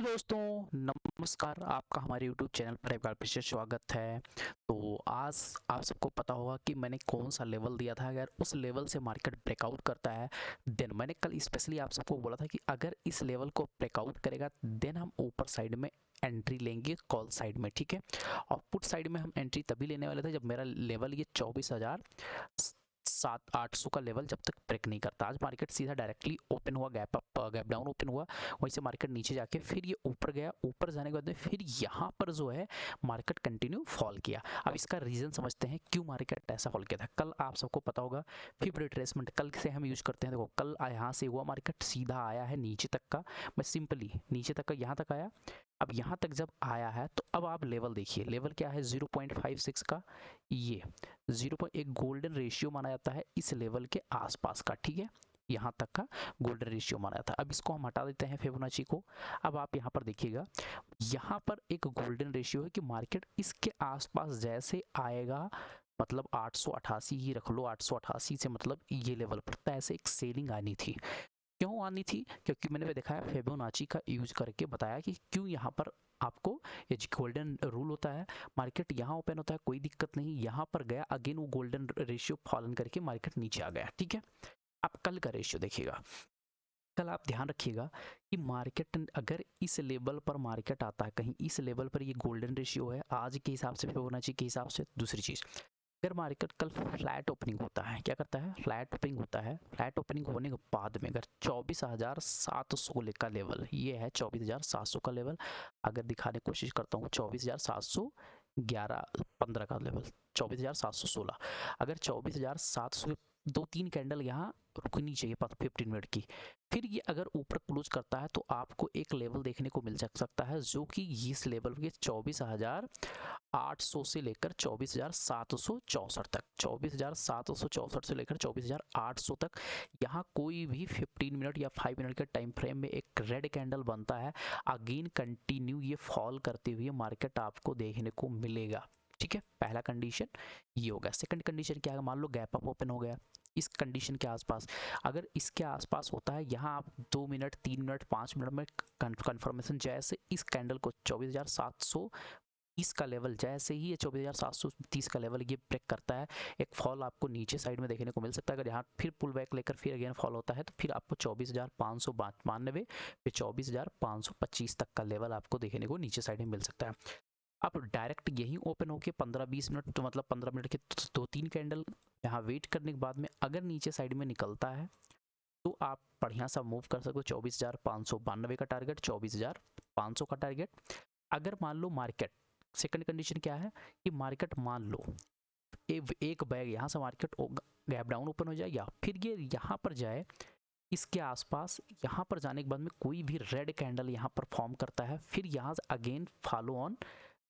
दोस्तों, नमस्कार। आपका हमारे YouTube चैनल पर एक बार फिर से स्वागत है। तो आज आप सबको पता होगा कि मैंने कौन सा लेवल दिया था। अगर उस लेवल से मार्केट ब्रेकआउट करता है देन मैंने कल स्पेशली आप सबको बोला था कि अगर इस लेवल को ब्रेकआउट करेगा देन हम ऊपर साइड में एंट्री लेंगे कॉल साइड में, ठीक है। और पुट साइड में हम एंट्री तभी लेने वाले थे जब मेरा लेवल ये 24,000 700-800 का लेवल जब तक ब्रेक नहीं करता। आज मार्केट सीधा डायरेक्टली ओपन हुआ, gap up gap down open हुआ, वहीं से मार्केट नीचे जाके फिर ये ऊपर गया। ऊपर जाने के बाद में फिर यहाँ पर जो है मार्केट कंटिन्यू फॉल किया। अब इसका रीज़न समझते हैं क्यों मार्केट ऐसा फॉल किया था। कल आप सबको पता होगा फिर रिट्रेसमेंट कल से हम यूज करते हैं। देखो कल यहाँ से हुआ, मार्केट सीधा आया है नीचे तक का, मैं सिंपली नीचे तक का यहाँ तक आया। अब यहाँ तक जब आया है तो अब आप लेवल देखिए, लेवल क्या है 0.56 का, ये 0. एक गोल्डन रेशियो माना जाता है इस लेवल के आसपास का, ठीक है। यहाँ तक का गोल्डन रेशियो माना जाता है। अब इसको हम हटा देते हैं फिबोनाची को। अब आप यहाँ पर देखिएगा, यहाँ पर एक गोल्डन रेशियो है कि मार्केट इसके आसपास जैसे आएगा, मतलब 888 ही रख लो, 888 से मतलब ये लेवल पर, तो ऐसे एक सेलिंग आनी थी। क्यों आनी थी? क्योंकि मैंने दिखाया फिबोनाची का यूज करके बताया कि क्यों यहाँ पर आपको ये गोल्डन रूल होता है। मार्केट यहाँ ओपन होता है, कोई दिक्कत नहीं, यहाँ पर गया अगेन वो गोल्डन रेशियो फॉलन करके मार्केट नीचे आ गया, ठीक है। आप कल का रेशियो देखिएगा, कल आप ध्यान रखिएगा कि मार्केट अगर इस लेवल पर मार्केट आता है, कहीं इस लेवल पर ये गोल्डन रेशियो है आज के हिसाब से, फिबोनाची के हिसाब से। दूसरी चीज़, अगर मार्केट कल फ्लैट ओपनिंग होता है, क्या करता है, फ्लैट ओपनिंग होता है, फ्लैट ओपनिंग होने के बाद में अगर 24,700 का लेवल, ये है 24,700 का लेवल, अगर दिखाने की कोशिश करता हूँ 24,711 15 का लेवल, 24,716, अगर 24,700 2-3 कैंडल यहाँ रुकनी चाहिए 15 मिनट की, फिर ये अगर ऊपर क्लोज करता है तो आपको एक लेवल देखने को मिल सकता है जो कि इस लेवल के 24,800 से लेकर 24,764 तक, 24,764 से लेकर 24,800 तक, यहाँ कोई भी 15 मिनट या 5 मिनट के टाइम फ्रेम में एक रेड कैंडल बनता है, अगेन कंटिन्यू ये फॉल करते हुए मार्केट आपको देखने को मिलेगा, ठीक है। पहला कंडीशन ये होगा। सेकंड कंडीशन क्या है, मान लो गैप अप ओपन हो गया इस कंडीशन के आसपास, अगर इसके आसपास होता है, यहाँ आप 2 मिनट 3 मिनट 5 मिनट में कंफर्मेशन, जैसे इस कैंडल को 24,730 का लेवल, जैसे ही ये 24,730 का लेवल ये ब्रेक करता है, एक फॉल आपको नीचे साइड में देखने को मिल सकता है। अगर यहाँ फिर पुल बैक लेकर फिर अगेन फॉल होता है तो फिर आपको 24,592 फिर 24,525 तक का लेवल आपको देखने को नीचे साइड में मिल सकता है। आप डायरेक्ट यहीं ओपन होके 15-20 मिनट, तो मतलब 15 मिनट के 2-3 कैंडल यहाँ वेट करने के बाद में अगर नीचे साइड में निकलता है तो आप बढ़िया सा मूव कर सकते हो। 24,592 का टारगेट, 24,500 का टारगेट। अगर मान लो मार्केट, सेकंड कंडीशन क्या है कि मार्केट मान लो एक बैग यहाँ से मार्केट गैप डाउन ओपन हो जाए या फिर ये यहाँ पर जाए इसके आसपास, यहाँ पर जाने के बाद में कोई भी रेड कैंडल यहाँ पर फॉर्म करता है, फिर यहाँ से अगेन फॉलो ऑन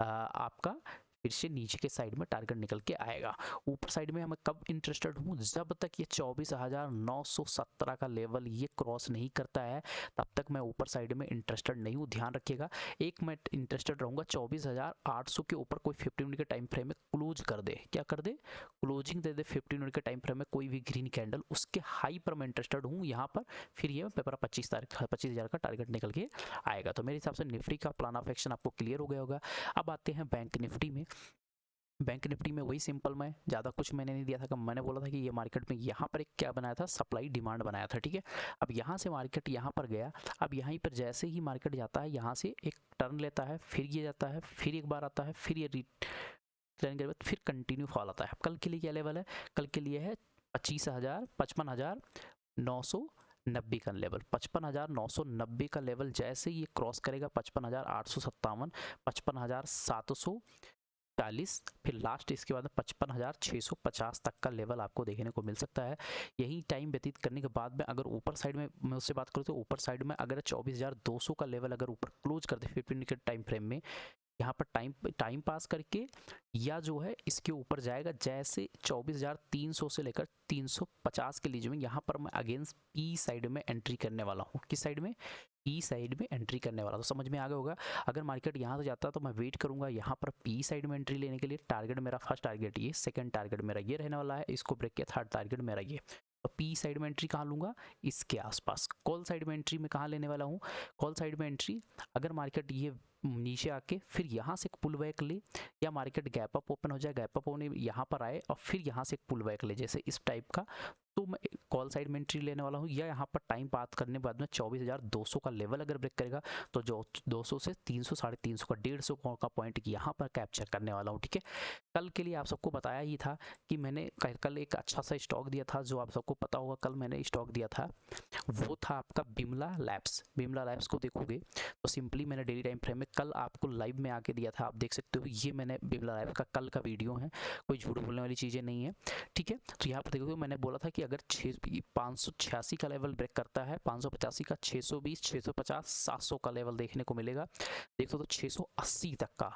आपका फिर से नीचे के साइड में टारगेट निकल के आएगा। ऊपर साइड में मैं कब इंटरेस्टेड हूँ, जब तक ये 24,917 का लेवल ये क्रॉस नहीं करता है तब तक मैं ऊपर साइड में इंटरेस्टेड नहीं हूँ। ध्यान रखिएगा, एक मैं इंटरेस्टेड रहूँगा 24,800 के ऊपर कोई 15 मिनट के टाइम फ्रेम में क्लोज कर दे, क्या कर दे, क्लोजिंग दे दे 15 मिनट के टाइम फ्रेम में कोई भी ग्रीन कैंडल, उसके हाई पर मैं इंटरेस्टेड हूँ यहाँ पर। फिर ये पेपर 25,000 का टारगेट निकल के आएगा। तो मेरे हिसाब से निफ्टी का प्लान ऑफ एक्शन आपको क्लियर हो गया होगा। अब आते हैं बैंक निफ्टी में। बैंक निफ्टी में वही सिंपल, मैं ज़्यादा कुछ मैंने नहीं दिया था। मैंने बोला था कि ये मार्केट में यहाँ पर एक क्या बनाया था, सप्लाई डिमांड बनाया था, ठीक है। अब यहाँ से मार्केट यहाँ पर गया, अब यहाँ पर जैसे ही मार्केट जाता है यहाँ से एक टर्न लेता है, फिर ये जाता है, फिर एक बार आता है, फिर ये टर्न के बाद फिर कंटिन्यू फॉल आता है। कल के लिए क्या लेवल है, कल के लिए है 55,990 का लेवल, 55,990 का लेवल जैसे ये क्रॉस करेगा 55,857, 55,740, फिर लास्ट इसके बाद 55,650 तक का लेवल आपको देखने को मिल सकता है। यही टाइम व्यतीत करने के बाद में अगर ऊपर साइड में मैं उससे बात करूँ तो ऊपर साइड में अगर 24,200 का लेवल अगर ऊपर क्लोज करते 15 मिनट के टाइम फ्रेम में, यहाँ पर टाइम पास करके या जो है इसके ऊपर जाएगा, जैसे 24,300 से लेकर 350 के लीजिए में, यहाँ पर मैं अगेंस्ट पी साइड में एंट्री करने वाला हूँ। किस साइड में, पी साइड में एंट्री करने वाला। तो समझ में आ गया होगा, अगर मार्केट यहाँ से जाता है तो मैं वेट करूंगा यहाँ पर पी साइड में एंट्री लेने के लिए। टारगेट मेरा फर्स्ट टारगेट ये, सेकंड टारगेट मेरा ये रहने वाला है, इसको ब्रेक किया थर्ड टारगेट मेरा ये। तो पी साइड में एंट्री कहाँ लूँगा, इसके आसपास। कॉल साइड में एंट्री में कहाँ लेने वाला हूँ, कॉल साइड में एंट्री अगर मार्केट ये नीचे आके फिर यहाँ से एक पुल बैक ले, या मार्केट गैप अप ओपन हो जाए, गैप अप होने यहाँ पर आए और फिर यहाँ से एक पुल बैक ले, जैसे इस टाइप का, तो मैं कॉल साइड में एंट्री लेने वाला हूँ। या यहाँ पर टाइम पास करने के बाद में 24,200 का लेवल अगर ब्रेक करेगा तो जो 200 से 300 350 का 150 का पॉइंट यहाँ पर कैप्चर करने वाला हूँ। ठीक है, कल के लिए आप सबको बताया ही था कि मैंने कल एक अच्छा सा स्टॉक दिया था, जो आप सबको पता होगा कल मैंने स्टॉक दिया था, वो था आपका बिमला लैब्स। बिमला लैब्स को देखोगे तो सिंपली मैंने डेली टाइम फ्रेम में कल आपको लाइव में आके दिया था, आप देख सकते हो ये मैंने बिमला लैब्स का कल का वीडियो है, कोई झूठ बोलने वाली चीज़ें नहीं है। ठीक है, तो यहाँ पर देखोगे मैंने बोला था कि अगर 586 का लेवल ब्रेक करता है, 585 का, 620, 650, 700 का लेवल देखने को मिलेगा। देखो तो 680 तक का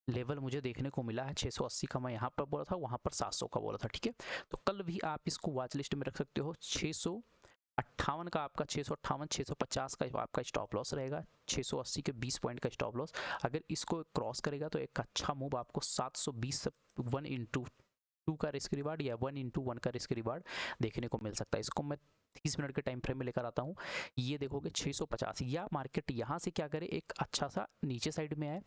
लेवल मुझे देखने को मिला है। 680 का मैं यहाँ पर बोला था, वहाँ पर 700 का बोला था। ठीक है, तो कल भी आप इसको वॉच लिस्ट में रख सकते हो। 658 का आपका 658, 650 का आपका स्टॉप लॉस रहेगा, 680 के 20 पॉइंट का स्टॉप लॉस। अगर इसको क्रॉस करेगा तो एक अच्छा मूव आपको 720 1/2 का रिस्क रिवार्ड या 1/1 का रिस्क रिवार्ड देखने को मिल सकता है। इसको मैं 30 मिनट के टाइम फ्रेम में लेकर आता हूँ। ये देखोगे 650, या मार्केट यहाँ से क्या करे, एक अच्छा सा नीचे साइड में आए,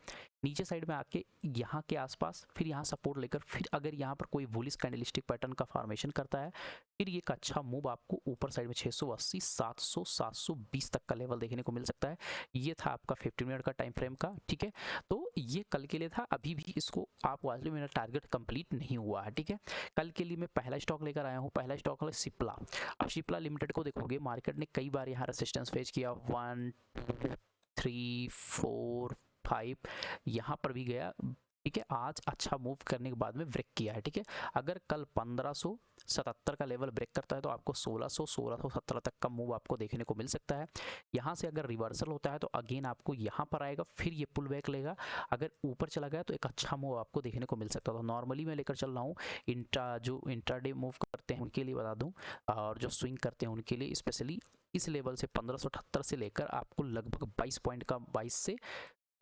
नीचे साइड में आके यहाँ के आसपास फिर यहाँ सपोर्ट लेकर, फिर अगर यहाँ पर कोई बुलिश कैंडलस्टिक पैटर्न का फॉर्मेशन करता है, फिर ये एक अच्छा मूव आपको ऊपर साइड में 680, 700, 720 तक का लेवल देखने को मिल सकता है। ये था आपका 15 मिनट का टाइम फ्रेम का। ठीक है, तो ये कल के लिए था, अभी भी इसको आप वॉच लो, मेरा टारगेट कंप्लीट नहीं हुआ है। ठीक है, कल के लिए मैं पहला स्टॉक लेकर आया हूँ, पहला स्टॉक है सिप्ला। अब सिप्ला लिमिटेड को देखोगे मार्केट ने कई बार यहाँ रेजिस्टेंस फेस किया, 1 2 3 4 5 यहाँ पर भी गया। ठीक है, आज अच्छा मूव करने के बाद में ब्रेक किया है। ठीक है, अगर कल 1577 का लेवल ब्रेक करता है तो आपको 1617 तक का मूव आपको देखने को मिल सकता है। यहाँ से अगर रिवर्सल होता है तो अगेन आपको यहाँ पर आएगा, फिर ये पुल बैक लेगा, अगर ऊपर चला गया तो एक अच्छा मूव आपको देखने को मिल सकता है। तो नॉर्मली मैं लेकर चल रहा हूँ। जो इंट्राडे मूव करते हैं उनके लिए बता दूँ, और जो स्विंग करते हैं उनके लिए स्पेशली इस लेवल से 1578 से लेकर आपको लगभग 22 पॉइंट का 22 से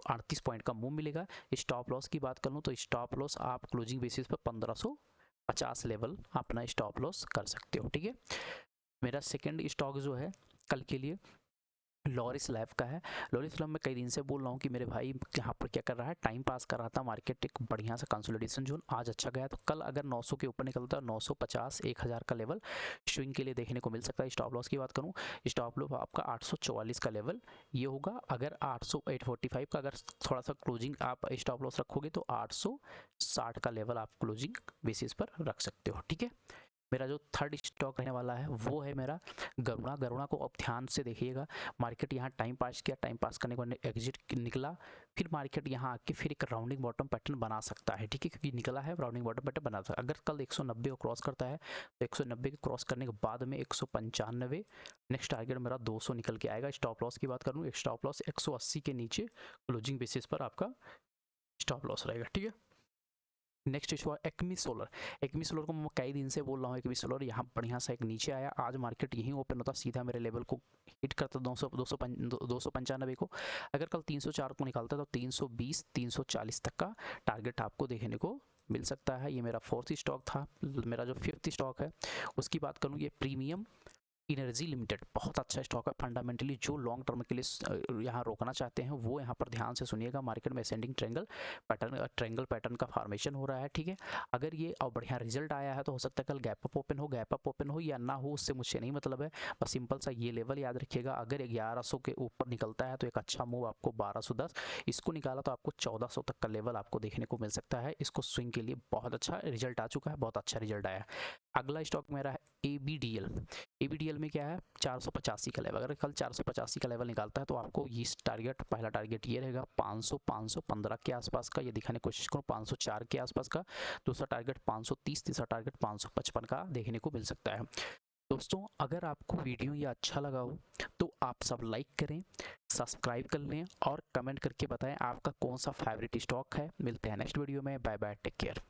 38 पॉइंट का मूव मिलेगा। स्टॉप लॉस की बात करूं तो स्टॉप लॉस आप क्लोजिंग बेसिस पर 1550 लेवल अपना स्टॉप लॉस कर सकते हो। ठीक है, मेरा सेकंड स्टॉक जो है कल के लिए लॉरिस लैब का है। लॉरिस लैब में कई दिन से बोल रहा हूँ कि मेरे भाई यहाँ पर क्या कर रहा है, टाइम पास कर रहा था। मार्केट एक बढ़िया सा कंसोलिडेशन जोन आज अच्छा गया, तो कल अगर 900 के ऊपर निकलता है, 950 1000 का लेवल स्विंग के लिए देखने को मिल सकता है। स्टॉप लॉस की बात करूँ, स्टॉप लॉस आपका 844 का लेवल ये होगा। अगर 845 का अगर थोड़ा सा क्लोजिंग आप स्टॉप लॉस रखोगे तो 860 का लेवल आप क्लोजिंग बेसिस पर रख सकते हो। ठीक है, मेरा जो थर्ड स्टॉक रहने वाला है वो है मेरा गरुणा। गरुणा को अब ध्यान से देखिएगा, मार्केट यहाँ टाइम पास किया, टाइम पास करने के बाद एग्जिट निकला, फिर मार्केट यहाँ आके फिर एक राउंडिंग बॉटम पैटर्न बना सकता है। ठीक है, क्योंकि निकला है राउंडिंग बॉटम पैटर्न बना सकता है। अगर कल 190 को क्रॉस करता है तो 190 को क्रॉस करने के बाद में 195, नेक्स्ट टारगेट मेरा 200 निकल के आएगा। स्टॉप लॉस की बात करूँ, एक स्टॉप लॉस 180 के नीचे क्लोजिंग बेसिस पर आपका स्टॉप लॉस रहेगा। ठीक है, नेक्स्ट इशू है एक्मी सोलर। एक्मी सोलर को मैं कई दिन से बोल रहा हूँ, एक्मी सोलर यहाँ बढ़िया सा एक नीचे आया, आज मार्केट यहीं ओपन होता सीधा मेरे लेवल को हिट करता 295 को। अगर कल 304 को निकालता तो 320 340 तक का टारगेट आपको देखने को मिल सकता है। ये मेरा फोर्थ स्टॉक था। मेरा जो फिफ्थ स्टॉक है उसकी बात करूँ, ये प्रीमियम एनर्जी लिमिटेड बहुत अच्छा स्टॉक है। फंडामेंटली जो लॉन्ग टर्म के लिए यहाँ रोकना चाहते हैं वो यहाँ पर ध्यान से सुनिएगा। मार्केट में असेंडिंग ट्रेंगल पैटर्न का फॉर्मेशन हो रहा है। ठीक है, अगर ये और बढ़िया रिजल्ट आया है तो हो सकता है कल गैप अप ओपन हो या ना हो, उससे मुझे नहीं मतलब है, बस सिंपल सा ये लेवल याद रखिएगा। अगर 1100 के ऊपर निकलता है तो एक अच्छा मूव आपको 1210, इसको निकाला तो आपको 1400 तक का लेवल आपको देखने को मिल सकता है। इसको स्विंग के लिए बहुत अच्छा रिजल्ट आ चुका है, बहुत अच्छा रिजल्ट आया। अगला स्टॉक मेरा है ABDL में क्या है 485 का लेवल। अगर कल 485 का लेवल निकालता है तो आपको ये टारगेट, पहला टारगेट ये रहेगा 515 के आसपास का, ये दिखाने की कोशिश करूँ 504 के आसपास का। दूसरा टारगेट 530, तीसरा टारगेट 555 का देखने को मिल सकता है। दोस्तों अगर आपको वीडियो ये अच्छा लगा हो तो आप सब लाइक करें, सब्सक्राइब कर लें और कमेंट करके बताएं आपका कौन सा फेवरेट स्टॉक है। मिलते हैं नेक्स्ट वीडियो में, बाय बाय, टेक केयर।